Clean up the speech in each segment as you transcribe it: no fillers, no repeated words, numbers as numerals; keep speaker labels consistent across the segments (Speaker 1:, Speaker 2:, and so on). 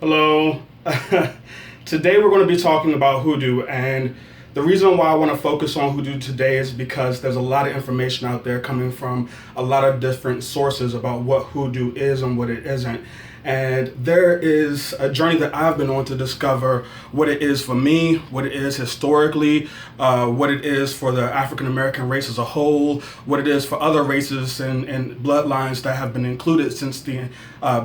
Speaker 1: Hello. Today we're going to be talking about hoodoo, and the reason why I want to focus on hoodoo today is because there's a lot of information out there coming from a lot of different sources about what hoodoo is and what it isn't. And there is a journey that I've been on to discover what it is for me, what it is historically, what it is for the African American race as a whole, what it is for other races and bloodlines that have been included since the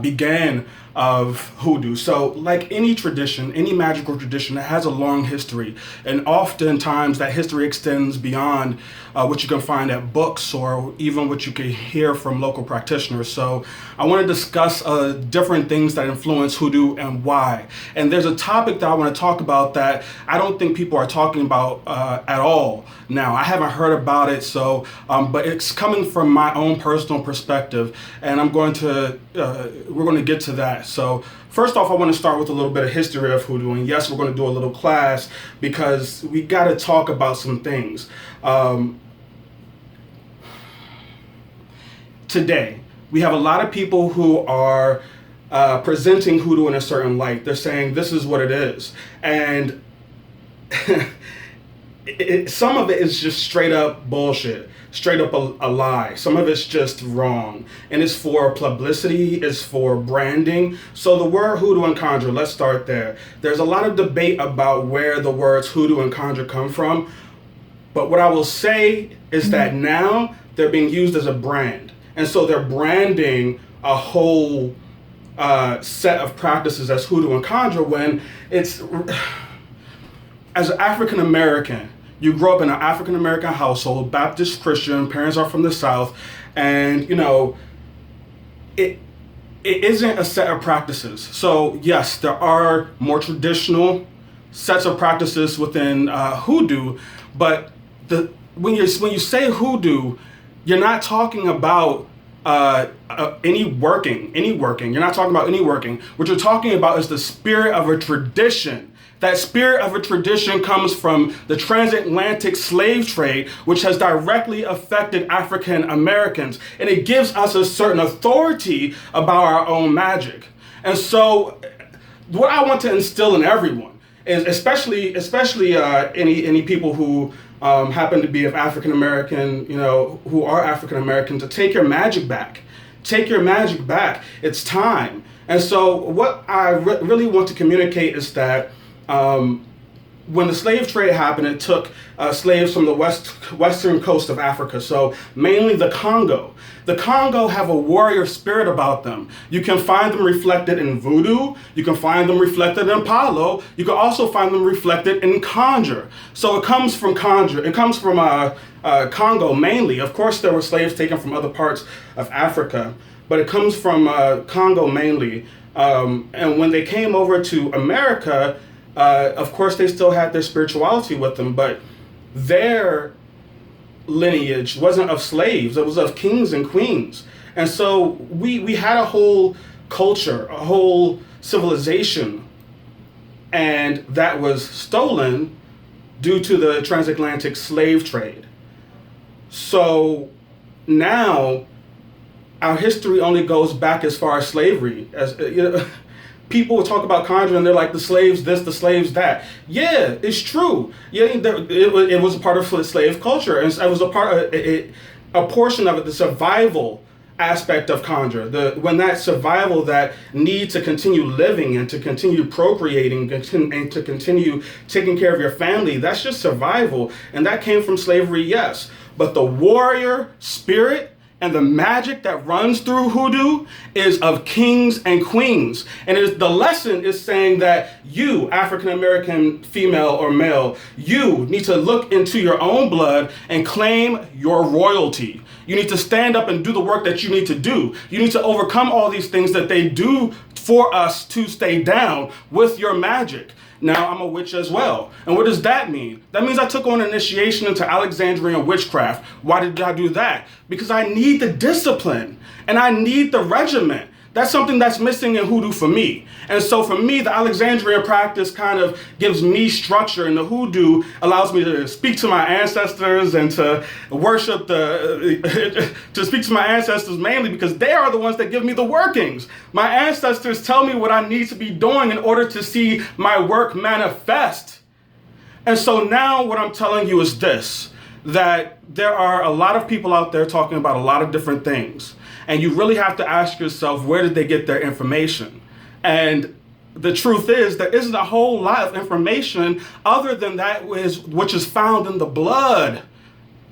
Speaker 1: began of hoodoo. So like any tradition, any magical tradition, it has a long history, and oftentimes that history extends beyond what you can find at books or even what you can hear from local practitioners. So I want to discuss different things that influence hoodoo and why. And there's a topic that I want to talk about that I don't think people are talking about at all now. I haven't heard about it, so but it's coming from my own personal perspective, and we're going to get to that. So first off, I want to start with a little bit of history of hoodoo, and yes, we're going to do a little class because we got to talk about some things. Today, we have a lot of people who are presenting hoodoo in a certain light. They're saying this is what it is, and some of it is just straight up bullshit, straight up a lie. Some of it's just wrong, and it's for publicity, it's for branding. So the word hoodoo and conjure, let's start there. There's a lot of debate about where the words hoodoo and conjure come from, but what I will say is that now they're being used as a brand, and so they're branding a whole set of practices as hoodoo and conjure when it's, as an African American, you grow up in an African American household, Baptist Christian, parents are from the South, and it isn't a set of practices. So yes, there are more traditional sets of practices within hoodoo, but when you say hoodoo, you're not talking about any working. You're not talking about any working. What you're talking about is the spirit of a tradition. That spirit of a tradition comes from the transatlantic slave trade, which has directly affected African Americans, and it gives us a certain authority about our own magic. And so what I want to instill in everyone is, especially any people who happen to be of African American, who are African American, to take your magic back. Take your magic back. It's time. And so what I really want to communicate is that when the slave trade happened, it took slaves from the western coast of Africa, so mainly the Congo. The Congo have a warrior spirit about them. You can find them reflected in voodoo. You can find them reflected in palo. You can also find them reflected in conjure. So it comes from conjure. It comes from Congo mainly. Of course, there were slaves taken from other parts of Africa, but it comes from Congo mainly. And when they came over to America, of course, they still had their spirituality with them, but their lineage wasn't of slaves, it was of kings and queens. And so we had a whole culture, a whole civilization, and that was stolen due to the transatlantic slave trade. So now our history only goes back as far as slavery. As people will talk about conjuring, and they're like, the slaves this, the slaves that. Yeah, it's true. Yeah, it was a part of slave culture, and it was a part of a portion of it, the survival aspect of conjure. When that survival, that need to continue living and to continue procreating and to continue taking care of your family, that's just survival, and that came from slavery, yes. But the warrior spirit and the magic that runs through hoodoo is of kings and queens. And the lesson is saying that you, African American female or male, you need to look into your own blood and claim your royalty. You need to stand up and do the work that you need to do. You need to overcome all these things that they do for us to stay down with your magic. Now I'm a witch as well. And what does that mean? That means I took on initiation into Alexandrian witchcraft. Why did I do that? Because I need the discipline and I need the regiment That's something that's missing in hoodoo for me. And so for me, the Alexandrian practice kind of gives me structure, and the hoodoo allows me to speak to my ancestors and to worship to speak to my ancestors mainly because they are the ones that give me the workings. My ancestors tell me what I need to be doing in order to see my work manifest. And so now what I'm telling you is this, that there are a lot of people out there talking about a lot of different things. And you really have to ask yourself, where did they get their information? And the truth is, there isn't a whole lot of information other than that which is found in the blood.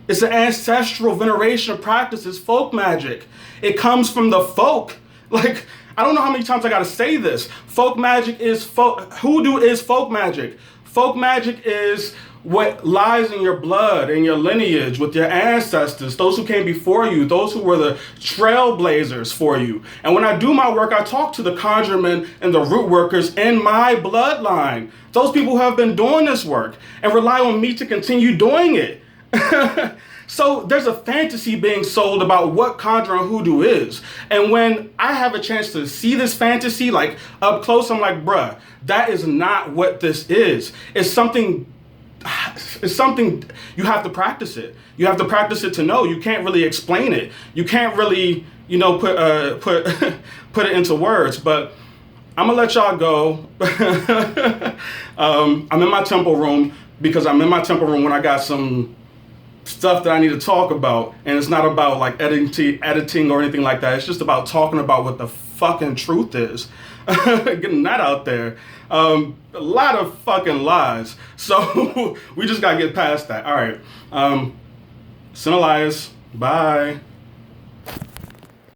Speaker 1: It's an ancestral veneration practice. It's folk magic. It comes from the folk. Like, I don't know how many times I gotta say this. Folk magic is hoodoo is folk magic. Folk magic is what lies in your blood, in your lineage, with your ancestors, those who came before you, those who were the trailblazers for you. And when I do my work, I talk to the conjurmen and the root workers in my bloodline, those people who have been doing this work, and rely on me to continue doing it. So there's a fantasy being sold about what conjuring hoodoo is. And when I have a chance to see this fantasy like up close, I'm like, bruh, that is not what this is. It's something you have to practice it. You have to practice it to know. You can't really explain it. You can't really, put it into words. But I'm gonna let y'all go. I'm in my temple room because I'm in my temple room when I got some stuff that I need to talk about, and it's not about like editing or anything like that. It's just about talking about what the fucking truth is. Getting that out there. A lot of fucking lies. So we just gotta get past that. All right. Sin Elias. Bye.